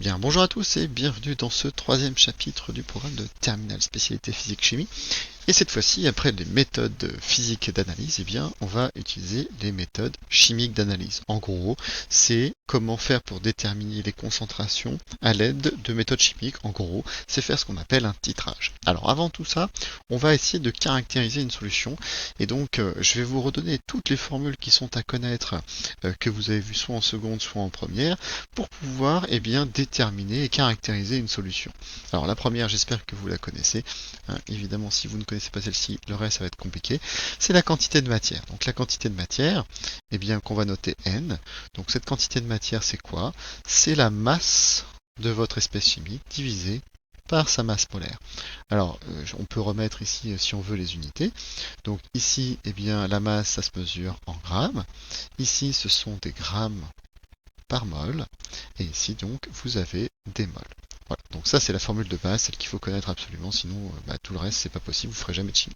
Bien, bonjour à tous et bienvenue dans ce troisième chapitre du programme de Terminale Spécialité Physique-Chimie. Et cette fois-ci, après les méthodes physiques d'analyse, eh bien, on va utiliser les méthodes chimiques d'analyse. En gros, c'est comment faire pour déterminer les concentrations à l'aide de méthodes chimiques. En gros, c'est faire ce qu'on appelle un titrage. Alors, avant tout ça, on va essayer de caractériser une solution. Et donc, je vais vous redonner toutes les formules qui sont à connaître, que vous avez vues soit en seconde, soit en première, pour pouvoir déterminer et caractériser une solution. Alors, la première, j'espère que vous la connaissez. Évidemment, si vous ne connaissez pas celle-ci, le reste, ça va être compliqué. C'est la quantité de matière. Donc, la quantité de matière, qu'on va noter N. Donc, cette quantité de matière, c'est quoi? C'est la masse de votre espèce chimique divisée par sa masse molaire. Alors, on peut remettre ici, si on veut, les unités. Donc, ici, la masse, ça se mesure en grammes. Ici, ce sont des grammes par mol. Et ici, donc, vous avez des mols. Voilà, donc ça c'est la formule de base, celle qu'il faut connaître absolument, sinon tout le reste c'est pas possible, vous ferez jamais de chimie.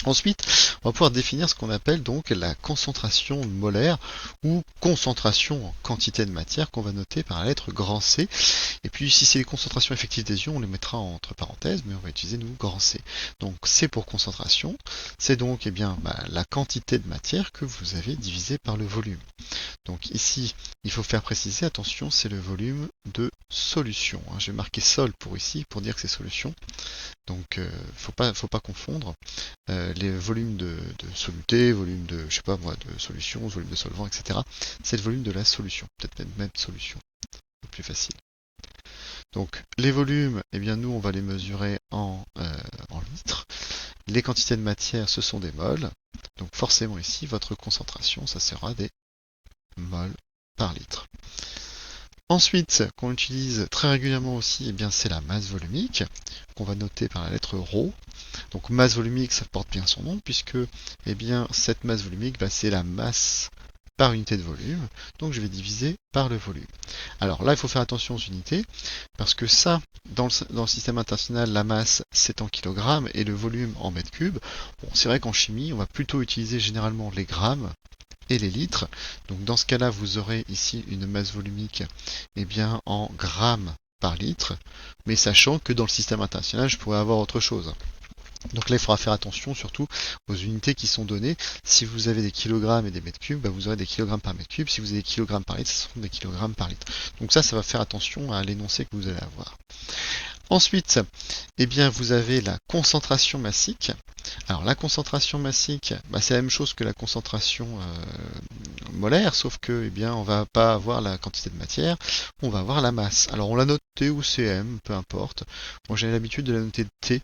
Ensuite, on va pouvoir définir ce qu'on appelle donc la concentration molaire ou concentration en quantité de matière qu'on va noter par la lettre grand C. Et puis si c'est les concentrations effectives des ions, on les mettra entre parenthèses, mais on va utiliser nous grand C. Donc C pour concentration, c'est donc la quantité de matière que vous avez divisée par le volume. Donc ici, il faut faire préciser, attention, c'est le volume de solution. Je vais marquer sol pour ici, pour dire que c'est solution. Donc, faut pas confondre les volumes de soluté, volume de, je sais pas moi, de solution, volume de solvant, etc. C'est le volume de la solution, peut-être même solution, c'est plus facile. Donc, les volumes, nous, on va les mesurer en litres. Les quantités de matière, ce sont des mols. Donc, forcément, ici, votre concentration, ça sera des mols par litre. Ensuite, qu'on utilise très régulièrement aussi, c'est la masse volumique, qu'on va noter par la lettre ρ. Donc masse volumique, ça porte bien son nom, puisque cette masse volumique, c'est la masse par unité de volume. Donc je vais diviser par le volume. Alors là, il faut faire attention aux unités, parce que ça, dans le système international, la masse, c'est en kilogrammes, et le volume en mètres cubes. Bon, c'est vrai qu'en chimie, on va plutôt utiliser généralement les grammes, et les litres. Donc dans ce cas-là, vous aurez ici une masse volumique en grammes par litre, mais sachant que dans le système international, je pourrais avoir autre chose. Donc là, il faudra faire attention surtout aux unités qui sont données. Si vous avez des kilogrammes et des mètres cubes, vous aurez des kilogrammes par mètre cube. Si vous avez des kilogrammes par litre, ce sont des kilogrammes par litre. Donc ça va faire attention à l'énoncé que vous allez avoir. Ensuite, vous avez la concentration massique. Alors la concentration massique, c'est la même chose que la concentration molaire, sauf que on va pas avoir la quantité de matière, on va avoir la masse. Alors on la note T ou CM, peu importe. Moi j'ai l'habitude de la noter T.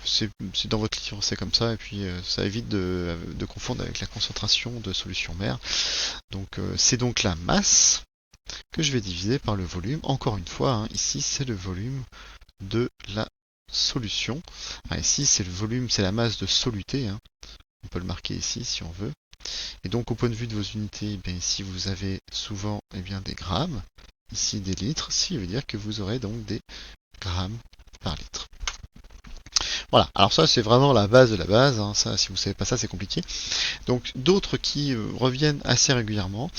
C'est dans votre livre, c'est comme ça, et puis ça évite de confondre avec la concentration de solution mère. Donc c'est donc la masse que je vais diviser par le volume. Encore une fois, ici c'est le volume de la solution. Ici c'est le volume, c'est la masse de soluté. On peut le marquer ici si on veut. Et donc au point de vue de vos unités, ici vous avez souvent des grammes, ici des litres, ce qui veut dire que vous aurez donc des grammes par litre. Voilà, alors ça c'est vraiment la base de la base, ça, si vous ne savez pas ça c'est compliqué. Donc d'autres qui reviennent assez régulièrement,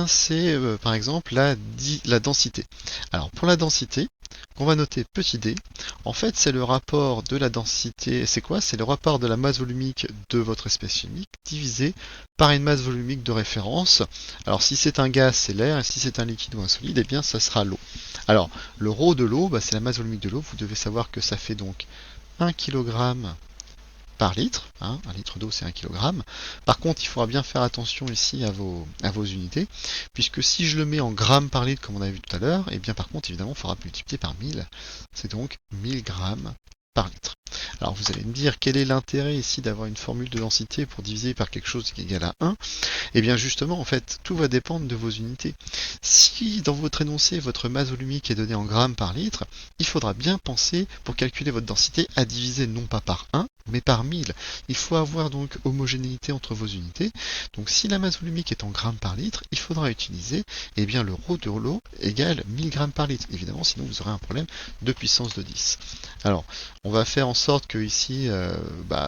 c'est par exemple la densité. Alors pour la densité, qu'on va noter petit d, en fait c'est le rapport de la densité, c'est quoi? C'est le rapport de la masse volumique de votre espèce chimique divisé par une masse volumique de référence. Alors si c'est un gaz, c'est l'air, et si c'est un liquide ou un solide, ça sera l'eau. Alors le ρ de l'eau, c'est la masse volumique de l'eau, vous devez savoir que ça fait donc 1 kg par litre, 1 litre d'eau c'est 1 kg. Par contre, il faudra bien faire attention ici à vos unités, puisque si je le mets en grammes par litre, comme on avait vu tout à l'heure, par contre, évidemment, il faudra multiplier par 1000. C'est donc 1000 grammes par litre. Alors vous allez me dire, quel est l'intérêt ici d'avoir une formule de densité pour diviser par quelque chose qui est égal à 1? Justement, en fait, tout va dépendre de vos unités. Si dans votre énoncé, votre masse volumique est donnée en grammes par litre, il faudra bien penser, pour calculer votre densité, à diviser non pas par 1, mais par 1000. Il faut avoir donc homogénéité entre vos unités. Donc si la masse volumique est en grammes par litre, il faudra utiliser le ρ de l'eau égale 1000 grammes par litre. Évidemment, sinon vous aurez un problème de puissance de 10. Alors, on va faire en sorte que ici,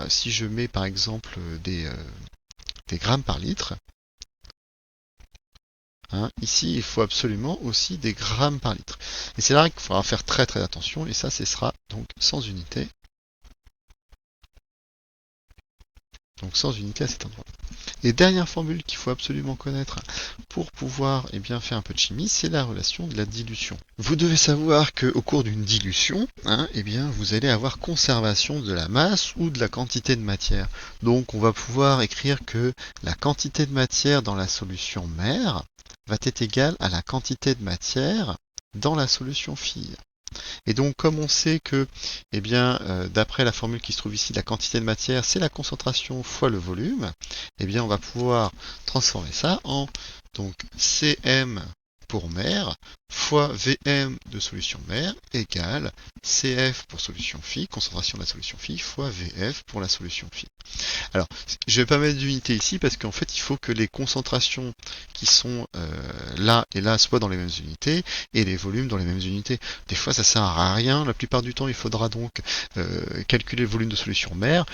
si je mets par exemple des grammes par litre, Hein. Ici, il faut absolument aussi des grammes par litre. Et c'est là qu'il faudra faire très très attention, et ça, ce sera donc sans unité. Donc sans unité à cet endroit. Et dernière formule qu'il faut absolument connaître pour pouvoir faire un peu de chimie, c'est la relation de la dilution. Vous devez savoir qu'au cours d'une dilution, vous allez avoir conservation de la masse ou de la quantité de matière. Donc on va pouvoir écrire que la quantité de matière dans la solution mère va être égale à la quantité de matière dans la solution fille. Et donc, comme on sait que, d'après la formule qui se trouve ici, la quantité de matière, c'est la concentration fois le volume, on va pouvoir transformer ça en donc Cm pour mère fois Vm de solution mère égale Cf pour solution phi, concentration de la solution phi, fois Vf pour la solution phi. Alors, je ne vais pas mettre d'unité ici parce qu'en fait, il faut que les concentrations qui sont là et là soient dans les mêmes unités et les volumes dans les mêmes unités. Des fois, ça sert à rien. La plupart du temps, il faudra donc calculer le volume de solution mère.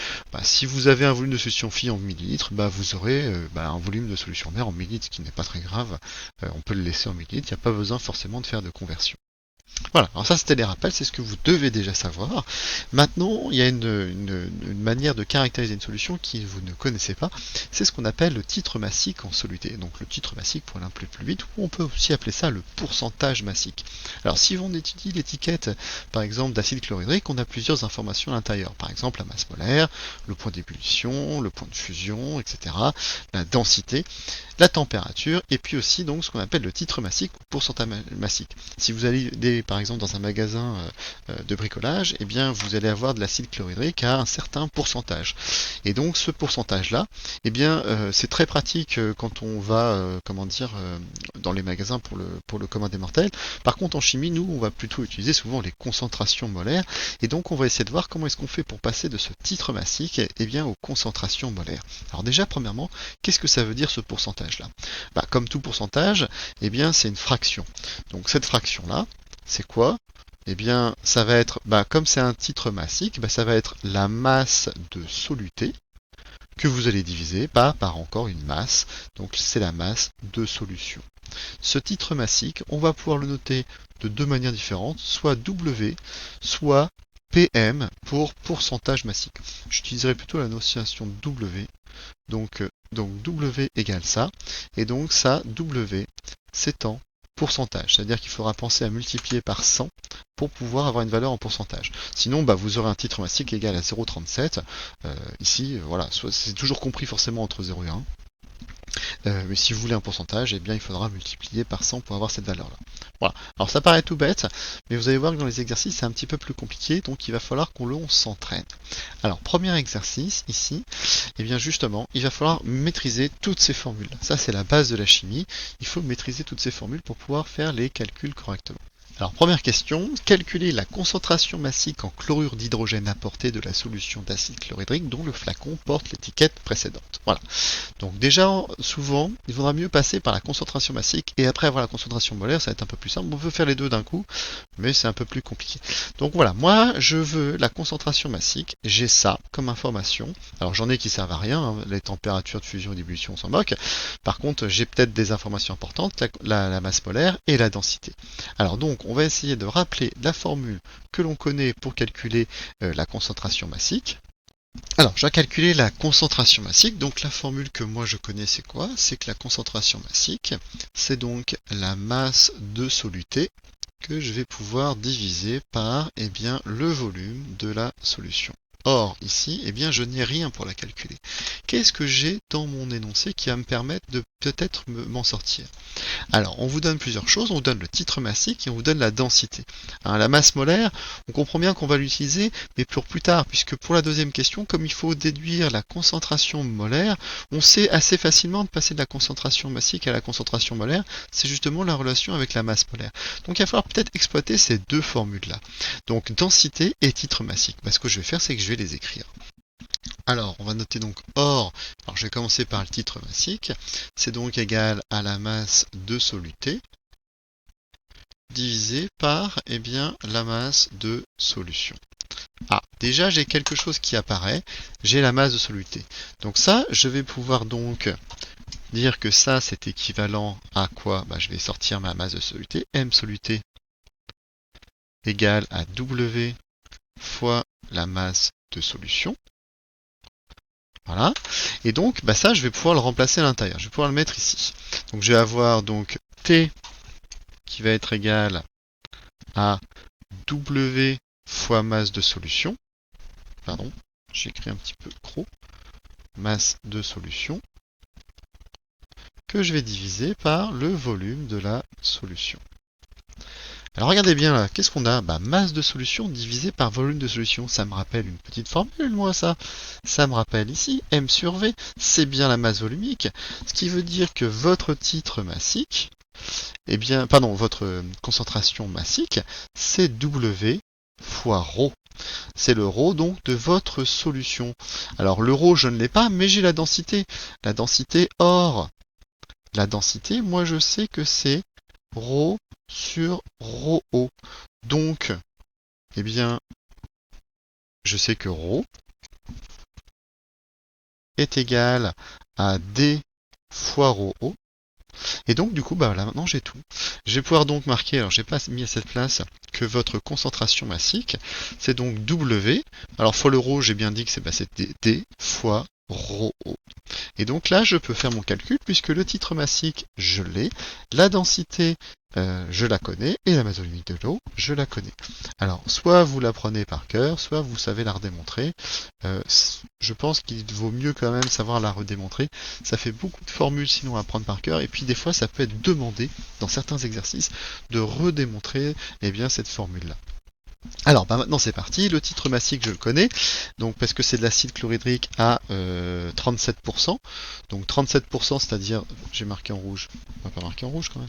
Si vous avez un volume de solution phi en millilitres, vous aurez un volume de solution mère en millilitres, ce qui n'est pas très grave. On peut le laisser en millilitres. Il n'y a pas besoin forcément de faire de conversion. Voilà, alors ça c'était les rappels, c'est ce que vous devez déjà savoir. Maintenant, il y a une manière de caractériser une solution qui vous ne connaissez pas, c'est ce qu'on appelle le titre massique en soluté. Donc le titre massique pour aller un peu plus vite, ou on peut aussi appeler ça le pourcentage massique. Alors si on étudie l'étiquette, par exemple d'acide chlorhydrique, on a plusieurs informations à l'intérieur. Par exemple la masse molaire, le point d'ébullition, le point de fusion, etc. La densité, la température, et puis aussi donc ce qu'on appelle le titre massique ou pourcentage massique. Si vous allez par exemple dans un magasin de bricolage, vous allez avoir de l'acide chlorhydrique à un certain pourcentage. Et donc ce pourcentage-là, c'est très pratique quand on va, dans les magasins pour le commun des mortels. Par contre, en chimie, nous, on va plutôt utiliser souvent les concentrations molaires. Et donc, on va essayer de voir comment est-ce qu'on fait pour passer de ce titre massique aux concentrations molaires. Alors déjà, premièrement, qu'est-ce que ça veut dire ce pourcentage-là? Comme tout pourcentage, c'est une fraction. Donc cette fraction-là, c'est quoi? Ça va être, comme c'est un titre massique, ça va être la masse de soluté que vous allez diviser par encore une masse. Donc c'est la masse de solution. Ce titre massique, on va pouvoir le noter de deux manières différentes, soit W, soit PM pour pourcentage massique. J'utiliserai plutôt la notation W. Donc W égale ça. Et donc ça, W, c'est en pourcentage. C'est-à-dire qu'il faudra penser à multiplier par 100 pour pouvoir avoir une valeur en pourcentage. Sinon, vous aurez un titre massique égal à 0,37. Ici, voilà, c'est toujours compris forcément entre 0 et 1. Mais si vous voulez un pourcentage, il faudra multiplier par 100 pour avoir cette valeur-là. Voilà. Alors ça paraît tout bête, mais vous allez voir que dans les exercices, c'est un petit peu plus compliqué, donc il va falloir qu'on s'entraîne. Alors, premier exercice, ici, justement, il va falloir maîtriser toutes ces formules. Ça, c'est la base de la chimie. Il faut maîtriser toutes ces formules pour pouvoir faire les calculs correctement. Alors, première question, calculer la concentration massique en chlorure d'hydrogène apportée de la solution d'acide chlorhydrique dont le flacon porte l'étiquette précédente. Voilà. Donc déjà, souvent, il vaudra mieux passer par la concentration massique et après avoir la concentration molaire, ça va être un peu plus simple. On peut faire les deux d'un coup, mais c'est un peu plus compliqué. Donc voilà, moi, je veux la concentration massique, j'ai ça comme information. Alors j'en ai qui servent à rien, les températures de fusion et d'ébullition, on s'en moque. Par contre, j'ai peut-être des informations importantes, la masse molaire et la densité. Alors donc, on va essayer de rappeler la formule que l'on connaît pour calculer la concentration massique. Alors, je vais calculer la concentration massique. Donc, la formule que moi je connais, c'est quoi? C'est que la concentration massique, c'est donc la masse de soluté que je vais pouvoir diviser par le volume de la solution. Or, ici, je n'ai rien pour la calculer. Qu'est-ce que j'ai dans mon énoncé qui va me permettre de peut-être m'en sortir? Alors, on vous donne plusieurs choses. On vous donne le titre massique et on vous donne la densité. La masse molaire, on comprend bien qu'on va l'utiliser, mais pour plus tard, puisque pour la deuxième question, comme il faut déduire la concentration molaire, on sait assez facilement de passer de la concentration massique à la concentration molaire. C'est justement la relation avec la masse molaire. Donc, il va falloir peut-être exploiter ces deux formules-là. Donc, densité et titre massique. Ce que je vais faire, c'est que je vais les écrire. Alors, on va noter donc or, alors je vais commencer par le titre massique, c'est donc égal à la masse de soluté divisé par la masse de solution. Ah, déjà j'ai quelque chose qui apparaît, j'ai la masse de soluté. Donc ça, je vais pouvoir donc dire que ça c'est équivalent à quoi? Bah, je vais sortir ma masse de soluté. M soluté égale à W fois la masse de solution. Voilà. Et donc, bah ça, je vais pouvoir le remplacer à l'intérieur. Je vais pouvoir le mettre ici. Donc, je vais avoir donc T qui va être égal à W fois masse de solution. Pardon, j'ai écrit un petit peu trop. Masse de solution que je vais diviser par le volume de la solution. Alors regardez bien là, qu'est-ce qu'on a? Bah, masse de solution divisée par volume de solution. Ça me rappelle une petite formule, moi, ça. Ça me rappelle ici, M sur V, c'est bien la masse volumique. Ce qui veut dire que votre titre massique, eh bien, pardon, votre concentration massique, c'est W fois ρ. C'est le ρ donc de votre solution. Alors le ρ, je ne l'ai pas, mais j'ai la densité. La densité, or, la densité, moi je sais que c'est ρ sur ρo. Donc, eh bien, je sais que ρ est égal à d fois ρo. Et donc, du coup, bah là, maintenant j'ai tout. Je vais pouvoir donc marquer, alors j'ai pas mis à cette place, que votre concentration massique, c'est donc W. Alors, fois le ρ, j'ai bien dit que c'est D fois ρo. Et donc là, je peux faire mon calcul puisque le titre massique, je l'ai, la densité, je la connais, et la masse volumique de l'eau, je la connais. Alors, soit vous la prenez par cœur, soit vous savez la redémontrer. Je pense qu'il vaut mieux quand même savoir la redémontrer. Ça fait beaucoup de formules sinon à prendre par cœur, et puis des fois, ça peut être demandé, dans certains exercices, de redémontrer eh bien, cette formule-là. Alors bah maintenant c'est parti, le titre massique je le connais, donc parce que c'est de l'acide chlorhydrique à 37%, donc 37% c'est-à-dire, j'ai marqué en rouge, on va pas marquer en rouge quand même,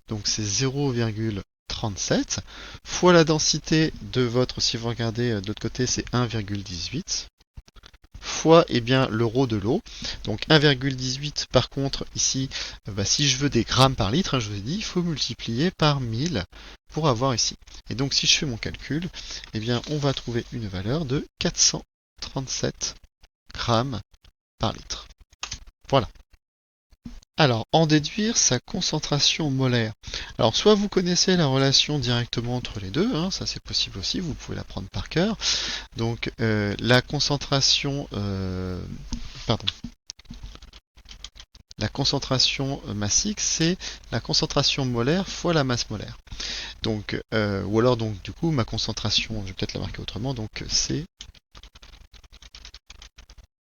donc c'est 0,37 fois la densité de votre, si vous regardez de l'autre côté c'est 1,18 fois eh bien, le ρ de l'eau. Donc 1,18 par contre ici, bah, si je veux des grammes par litre, hein, je vous ai dit, il faut multiplier par 1000 pour avoir ici. Et donc si je fais mon calcul, eh bien, on va trouver une valeur de 437 grammes par litre. Voilà. Alors, en déduire sa concentration molaire. Alors, soit vous connaissez la relation directement entre les deux, hein, ça c'est possible aussi, vous pouvez la prendre par cœur. Donc, la concentration, la concentration massique, c'est la concentration molaire fois la masse molaire. Donc, ou alors donc du coup ma concentration, je vais peut-être la marquer autrement, donc C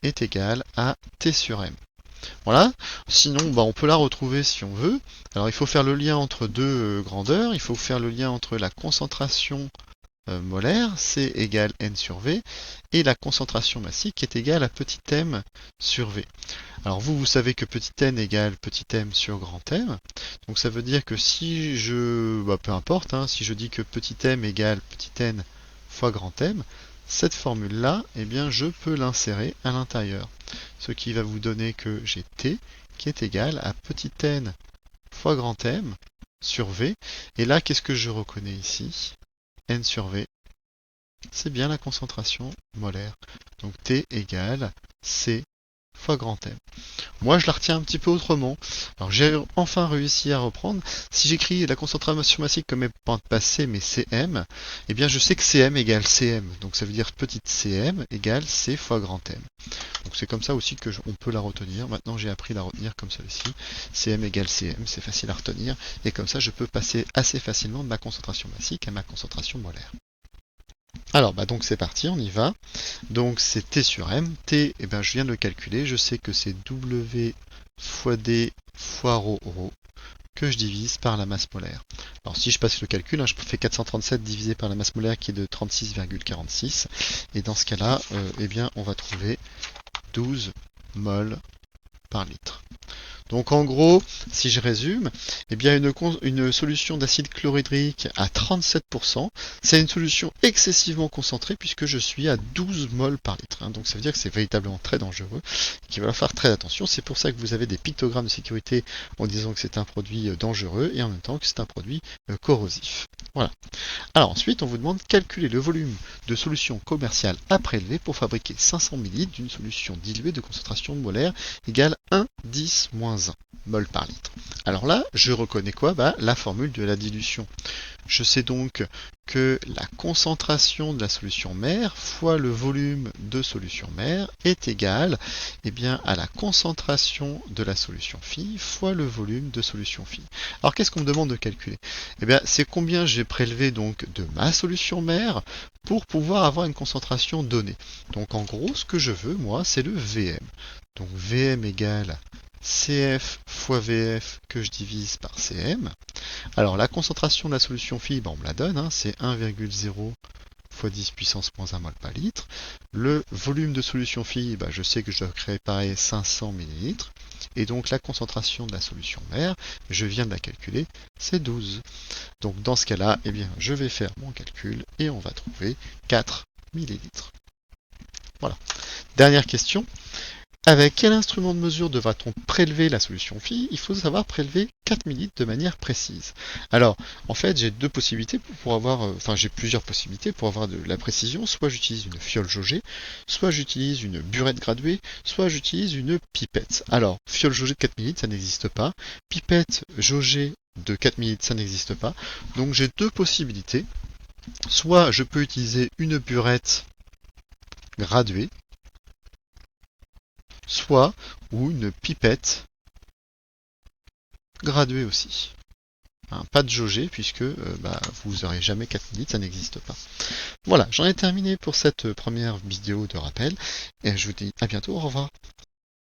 est égal à T sur M. Voilà, sinon bah, on peut la retrouver si on veut. Alors il faut faire le lien entre deux grandeurs, il faut faire le lien entre la concentration molaire, C égale N sur V, et la concentration massique est égale à petit m sur V. Alors vous savez que petit n égale petit m sur grand M, donc ça veut dire que si je, bah, peu importe, hein, si je dis que petit m égale petit n fois grand M, cette formule-là, eh bien, je peux l'insérer à l'intérieur. Ce qui va vous donner que j'ai T qui est égal à petit n fois grand M sur V. Et là, qu'est-ce que je reconnais ici? N sur V, c'est bien la concentration molaire. Donc T égale C fois grand M. Moi, je la retiens un petit peu autrement. Alors, j'ai enfin réussi à reprendre. Si j'écris la concentration massique comme étant passée, mais Cm, eh bien, je sais que Cm égale Cm. Donc, ça veut dire petite Cm égale C fois grand M. Donc, c'est comme ça aussi que on peut la retenir. Maintenant, j'ai appris à la retenir comme celle-ci. Cm égale Cm, c'est facile à retenir. Et comme ça, je peux passer assez facilement de ma concentration massique à ma concentration molaire. Alors, bah donc c'est parti, on y va. Donc c'est T sur M. T, eh ben, je viens de le calculer, je sais que c'est W fois D fois ρ que je divise par la masse molaire. Alors si je passe le calcul, hein, je fais 437 divisé par la masse molaire qui est de 36,46. Et dans ce cas-là, eh bien, on va trouver 12 moles par litre. Donc en gros, si je résume, eh bien une solution d'acide chlorhydrique à 37%, c'est une solution excessivement concentrée puisque je suis à 12 moles par litre. Hein. Donc ça veut dire que c'est véritablement très dangereux et qu'il va falloir faire très attention. C'est pour ça que vous avez des pictogrammes de sécurité en disant que c'est un produit dangereux et en même temps que c'est un produit corrosif. Voilà. Alors ensuite, on vous demande de calculer le volume de solution commerciale à prélever pour fabriquer 500 ml d'une solution diluée de concentration molaire égale 1,10 - 1 mol par litre. Alors là, je reconnais quoi? La formule de la dilution. Je sais donc que la concentration de la solution mère fois le volume de solution mère est égal à la concentration de la solution fille fois le volume de solution fille. Alors qu'est-ce qu'on me demande de calculer? C'est combien j'ai prélevé donc de ma solution mère pour pouvoir avoir une concentration donnée. Donc en gros, ce que je veux, moi, c'est le VM. Donc VM égale CF fois VF que je divise par CM. Alors la concentration de la solution fille, on me la donne, c'est 1,0 fois 10 puissance moins 1 mol par litre. Le volume de solution fille, je sais que je dois préparer 500 ml. Et donc la concentration de la solution mère, je viens de la calculer, c'est 12. Donc dans ce cas-là, je vais faire mon calcul et on va trouver 4 millilitres. Voilà. Dernière question. Avec quel instrument de mesure devra-t-on prélever la solution fille? Il faut savoir prélever 4 ml de manière précise. Alors, en fait, j'ai deux possibilités pour avoir, j'ai plusieurs possibilités pour avoir de la précision. Soit j'utilise une fiole jaugée, soit j'utilise une burette graduée, soit j'utilise une pipette. Alors, fiole jaugée de 4 ml, ça n'existe pas. Pipette jaugée de 4 ml, ça n'existe pas. Donc j'ai deux possibilités. Soit je peux utiliser une burette graduée, soit ou une pipette graduée aussi. Pas de jaugée puisque vous n'aurez jamais 4 ml, ça n'existe pas. Voilà, j'en ai terminé pour cette première vidéo de rappel et je vous dis à bientôt, au revoir.